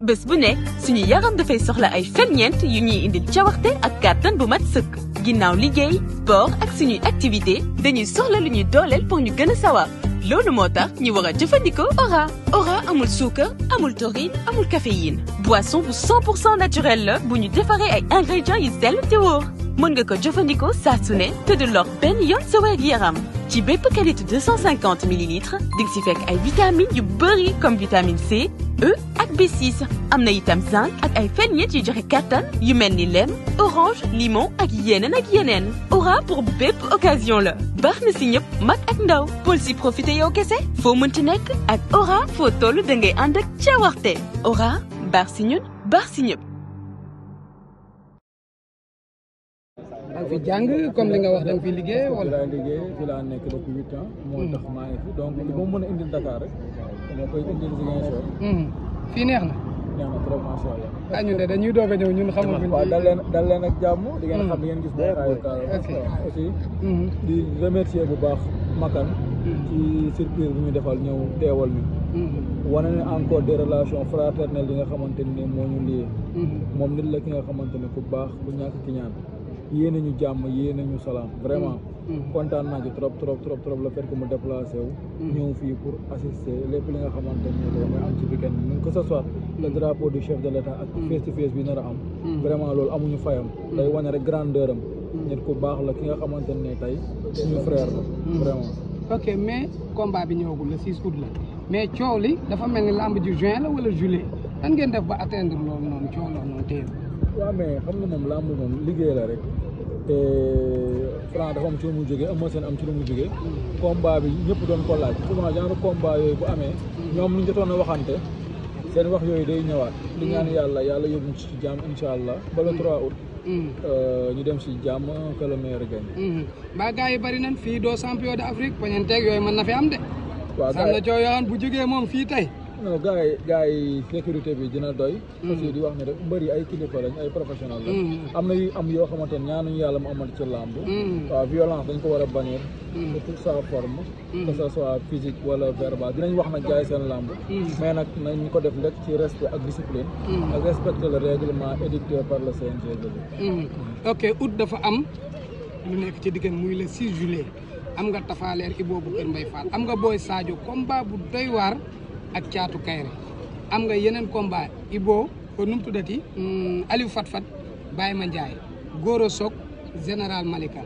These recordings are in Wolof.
bés bu nekk suñu yaram dafay soxla ay ferñeent yu ñuy indil cawarte ak kàttan bu mat sëkk ginnaaw liggéey sport ak suñuy activité dañuy soxla lu ñuy dooleel pour ñu gën a sawar loolu moo tax ñu war a jëfandikoo Ora. Ora amul suukar amul taurine amul caféine boisson bu 100% naturel la bu ñu defaree ay ingrédients yu sell te wóor mën nga ko jëfandikoo saa su ne te du lor benn yoon sa wér-gu-yaram ci bépp qualité 250 millilitres di nga si fekk ay vitamines yu bëri comme vitamine C E ak B6 am na itam zinc ak ay ferñeent yu joxe kàttan yu mel ni lem orange limon ak yeneen Ora pour bépp occasion la baax na si ñëpp mag ak ndaw pour si profiter yow kese foo mënti nekk ak Ora foo toll da ngay ànd ak cawarte Ora baax si ñun baax si ñëpp. da nga fi jàng comme li nga wax da nga fi liggéey wala. fi laa liggéey fi laa nekk depuis 8 ans. moo tax maa ngi fi donc li ma mën a indil Dakar rek moo koy indil Ziguinchor. fii neex na. neex na trop macha allah. ah ñun de dañuy doog a ñëw ñun xamaguñ. waaw dal leen ak jàmm. di ngeen xam di ngeen gis baaxaayu Kaolack. aussi di remercier bu baax Makan. ci surprise bi ñu defal ñëw teewal ñu. wane ne encore des relations fraternelles yi nga xamante ni moo ñu liyee. moom nit la ki nga xamante ne ku baax ku ñàkk ki ñaan. yéene ñu jàmm yéene ñu salaam vraiment kontaan naa ci trop le fait que mu déplacé wu ñëw fii pour assister lépp li nga xamante ni mooy am ci weekend bi que ce soit le drapeau du chef de l'État ak face to face bi nar a am vraiment loolu amuñu fayam day wane rek grandeur am nit ku baax la ki nga xamante ne tey suñu frère la vraiment ok mais combat bi ñëwagul le 6 août la mais coow li dafa mel ni lamb ji juin la wala juillet lan ngeen def ba atteindre loolu noonu coow loolu noonu téye waaw mais xam nga moom lamb moom liggéey la rek te Franc dafa am ci lu mu jógee Eumeu Sène am ci lu mu jógee combat bi ñëpp doon ko laaj souvent genre combat yooyu bu amee ñoom lu ñu jotoon a waxante seen wax yooyu day ñëwaat di ñaan yàlla yóbbu ci jàmm incha allah ba le 3 août ñu dem si jàmm que le meilleur gagne. ba gars yi bari nañ fii doo champion d'Afrique poñanteeg yooyu mën na fi am de. waaw gars yi na coow yoo bu jógee moom fii tey. non gars yi sécurité bi dina doy. aussi di wax ne rek mbër yi ay kilifa lañ ay professionnel la. am na yu am yoo xamante ne ñaanuñu yàlla mu amal ci làmb. waaw violence dañ ko war a bannir. de toute sa forme. que ce soit physique wala verbal dinañ wax nag jaay seen làmb. mais nag nañ ko def rek ci respect ak discipline. ak respecter le règlement édicté par le CNG. ok août dafa am lu nekk ci diggante muy le 6 juillet am nga Tafaleer Ibo bu Kër Mbaye Fall am nga Boy Sadio combat bu doy waar. ak caatu kayre am nga yeneen combat Ibo ko nu mu tuddati Aliou Fatfat Baye Mandiaye Goro Sok général Malika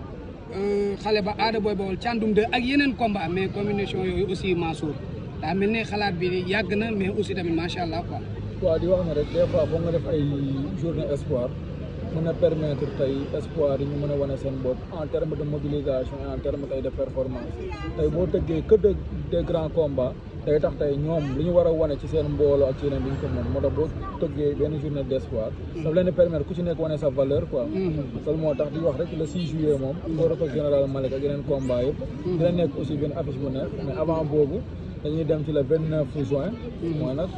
xale ba aada booy bawol càndum de ak yeneen combat mais combinaison yooyu aussi Mansour daa mel ne xalaat bi yàgg na mais aussi tamit macha allah quoi. waaw di wax na rek des fois foog nga def ay journée espoir mën a permettre tey espoir yi ñu mën a wane seen bopp en terme de mobilisation et en terme tey de performance tey boo tëggee que des grands combats day tax tey ñoom li ñu war a wane ci seen mbooloo ak ci yeneen bi ñu ko mën moo tax boo tëggee benn journée d'espoir daf leen di permettre ku ci nekk wane sa valeur quoi loolu moo tax di wax rek le 6 juillet moom Goro Sock général Malick ak yeneen combat yëpp dina nekk aussi benn affiche bu neex mais avant boobu dañuy dem ci le 29 juin mooy nag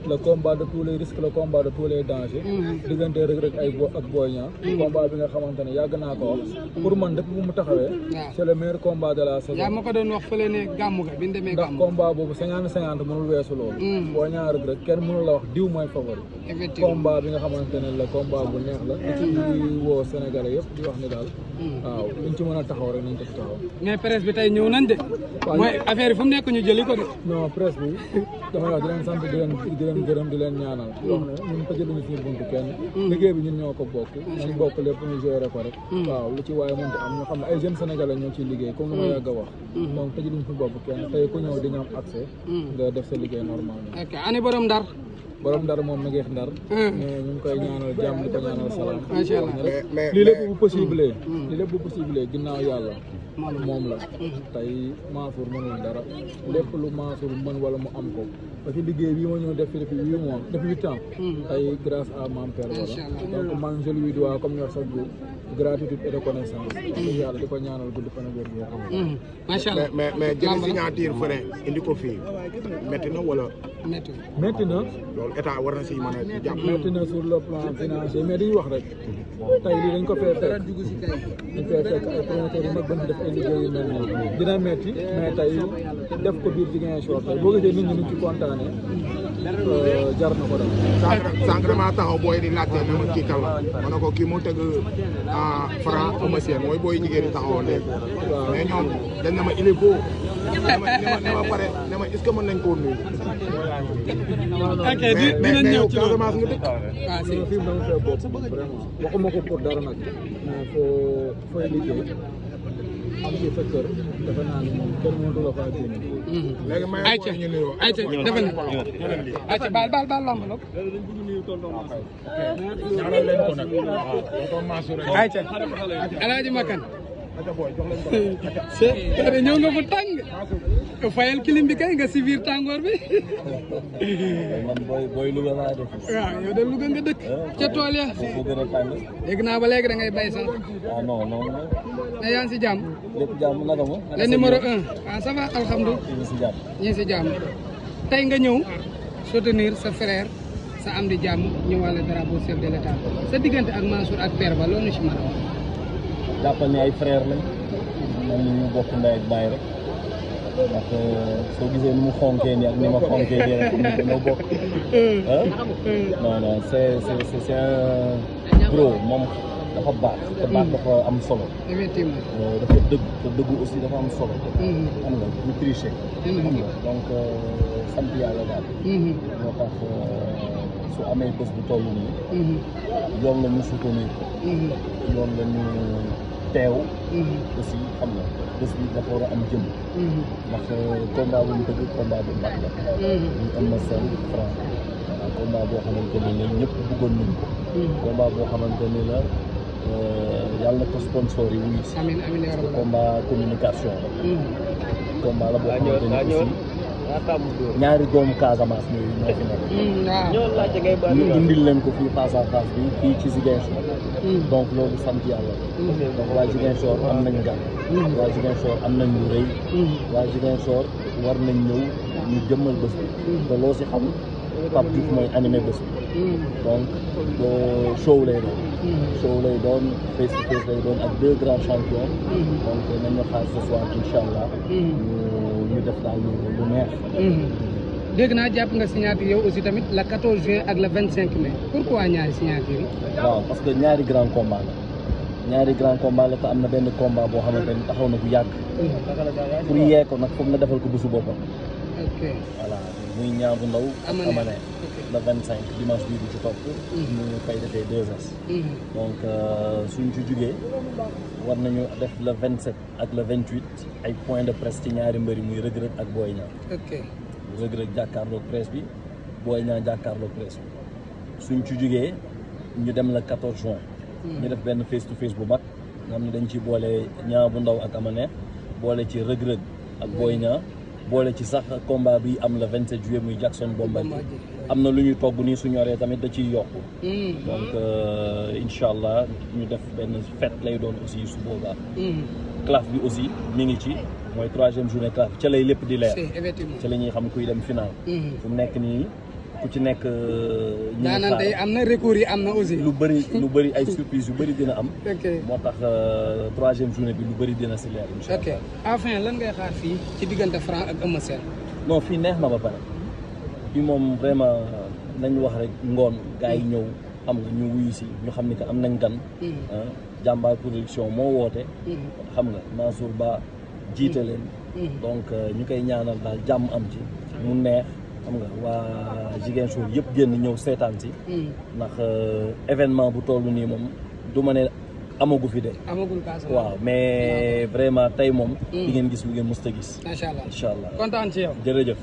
le combat de tous les risques le combat de tous les dangers diggante Reug Reug ak Boy Niang combat bi nga xamante ne yàgg naa ko wax pour man depuis bu mu taxawee c'est le meilleur combat de la saison yaa ma ko doon wax fële ne gàmmu ga bi ñu demee gàmmu ndax combat boobu 50-50 mënul weesu loolu Boy Niang Reug Reug kenn mënul la wax diw mooy favori combat bi nga xamante ne la combat bu neex la di ci woo Sénégalais yëpp di wax ni daal waaw luñ ci mën a taxaw rek nañ ko ci taxaw mais presse bi tey ñëw nañ de mooy affaire yi fu mu nekk ñu jëli ko de non presse bi damay wax di leen sant di leen gërëm di leen ñaanal wax ne ñun ko jëluñu suñu buntu kenn liggéey bi ñun ñoo ko bokk ñu bokk lépp ñu géré ko rek waaw lu ci waaye mënti am ñu xam ne ay jeunes sénégalais ñoo ciy liggéey comme lu ma yàgg a wax donc tëjluñu suñu bopp kenn tey ku ñëw di nga am accès nga def sa liggéey normalement ok ani borom Ndar moom mi ngi Ndar mais ñu ngi koy ñaanal jàmm di ko ñaanal salaam macha allah lii lépp bu possible ginnaaw yàlla moom la tey Mansour mënul dara lépp lu Mansour mën wala mu am ko parce que liggéey bii ma ñëw def fi depuis 8 mois depuis 8 ans tey grâce à Mame Père voilà donc man je lui dois comme ñu wax chaque jour gratitude et reconnaissance yàlla di ko ñaanal guddi fan ak wér macha allah mais jëli signature fële indi ko fii métti na wala métti na loolu état war na si mën a jàpp métti na sur le plan financier mais dañuy wax rek tey lii dañ ko fee fekk dañ fee fekk ay promoteurs yu mag ba ñu def ay liggéey yu mel nii dina metti mais tey def ko biir Ziguinchor tey boo gisee nit ñi ni ci kontaane jar na ko daal. sànq damaa taxaw booy di laajte ne ma kii kan la ma ne ko kii moo tëgg Franc Eumeu Sène mooy booy jigéen ñi taxawoon léegi. mais ñoom dañ ne ma il est beau. ne ma pare ne ma est-ce que mën nañ koo nuyu. ok dinañ ñëw ci loolu Casamance nga dëkk. waaw si fi mu dama fee bopp vraiment waxuma ko pour dara nag mais fooy liggéey am ci sa kër defe naa ne moom kenn mënatu la faa génn. léegi may ayca ñu nuyoo. ayca defal na ayca baal lamb nag ñaanal leen ko nag. waaw tonton Mansour rek. ayca Alaaji Makan c'est ñëw nga fu tàng fayal kilim bi kay nga si biir tàngoor bi man booy Louga laa def. waaw yow de Louga nga dëkk ca tool ya bu gën a tàng. dégg naa ba léegi da ngay bay sax ah non non. mais yaa ngi si jàmm lépp jàmm naka ma. le numéro 1 ah ça va alhamdulilah ñu si jàmm. ñi si jàmm tey nga ñëw soutenir sa frère sa am di jàmm ñëwaale drapeau chef de l'état sa diggante ak Mansour ak père ba loolu si mën a wax jàppal ni ay frère lañ man ñu bokk ndey ak baay rek ndax soo gisee ni mu xonkee nii ak ni ma xonkee nii rek ñoo bokk non non c'est un gros moom dafa baax te baax dafa am solo effectivement dafa dëgg te dëggu aussi dafa am solo xam nga ñu tricher xam nga donc sant yàlla daal moo tax su amee bés bu toll nii yoon la ñu soutenir ko yoon la ñu teew aussi xam nga bés bi dafa war a am jëm ndax combat bu ñu tëgg combat bu mag la ñu am na seen Franc combat boo xamante ni la ñëpp bëggoon nañ ko combat boo xamante ni la yàlla na ko sponsor yi wuyu si amiin amiin yaa rabbal combat communication la combat la boo xamante ni aussi ñaari doomu Casamance ñoo fi nekk waaw ñu indil leen ko fii face à face bi fii ci Ziguinchor donc loolu sant yàlla donc waa Ziguinchor am nañ gan waa Ziguinchor am nañ lu rëy waa Ziguinchor war nañ ñëw ñu jëmmal bés bi te loo si xam Pape Diouf mooy animé bés bi donc show lay doon face to face lay doon ak deux grands champions donc nañu xaar ce soir incha allah ñu def daal lu neex dégg naa jàpp nga signature yow aussi tamit le 14 juin ak le 25 mai pourquoi ñaari signature yi waaw parce que ñaari grand combat la te am na benn combat boo xamante ni taxaw na bu yàgg pour yee ko nag foog na defal ko bésu boppam ok voilà muy Niang bu Ndaw ak Amané le 25 dimanche bii di ci topp ñu koy defee 2S donc suñ ci jugee war nañu def le 27 ak le 28 ay point de presse ci ñaari mbëri muy Reug Reug ak Boy Niang ok Reug Reug jàkkaarloog presse bi Boy Niang jàkkaarloog presse bi suñ ci jugee ñu dem le 14 juin ñu def benn face to face bu mag nga xam ne dañ ci boole Niang bu Ndaw ak Amané boole ci Reug Reug ak Boy Niang boole ci sax combat bi am le 27 juillet muy Jackson Bombardier am na lu ñuy togg nii su ñoree tamit da ciy yokku donc incha allah ñu def benn fête lay doon aussi su boobaa CLAF bi aussi mi ngi ci mooy 3e journée CLAF ca lay lépp di leer ca la ñuy xam kuy dem final fu mu nekk nii ku ci nekk ñu daanaan day am na recours yi am na aussi lu bëri ay surprise yu bëri dina am moo tax 3e journée bi lu bëri dina si leer incha allah enfin lan ngay xaar fii ci diggante Franc ak Eumeu Sène non fii neex na ba pare fii moom vraiment nañ wax rek ngoon gars yi ñëw xam nga ñu wuyu si ñu xam ni que am nañ gan jàmbaar production moo woote xam nga Mansour Ba jiite leen donc ñu koy ñaanal daal jàmm am ci mu neex xam nga waa Ziguinchor yëpp génn ñëw seetaan si ndax événement bu toll nii moom du ma ne amagu fi de waaw mais vraiment tey moom di ngeen gis lu ngeen mës a gis macha allah incha allah kontaan ci yow jërëjëf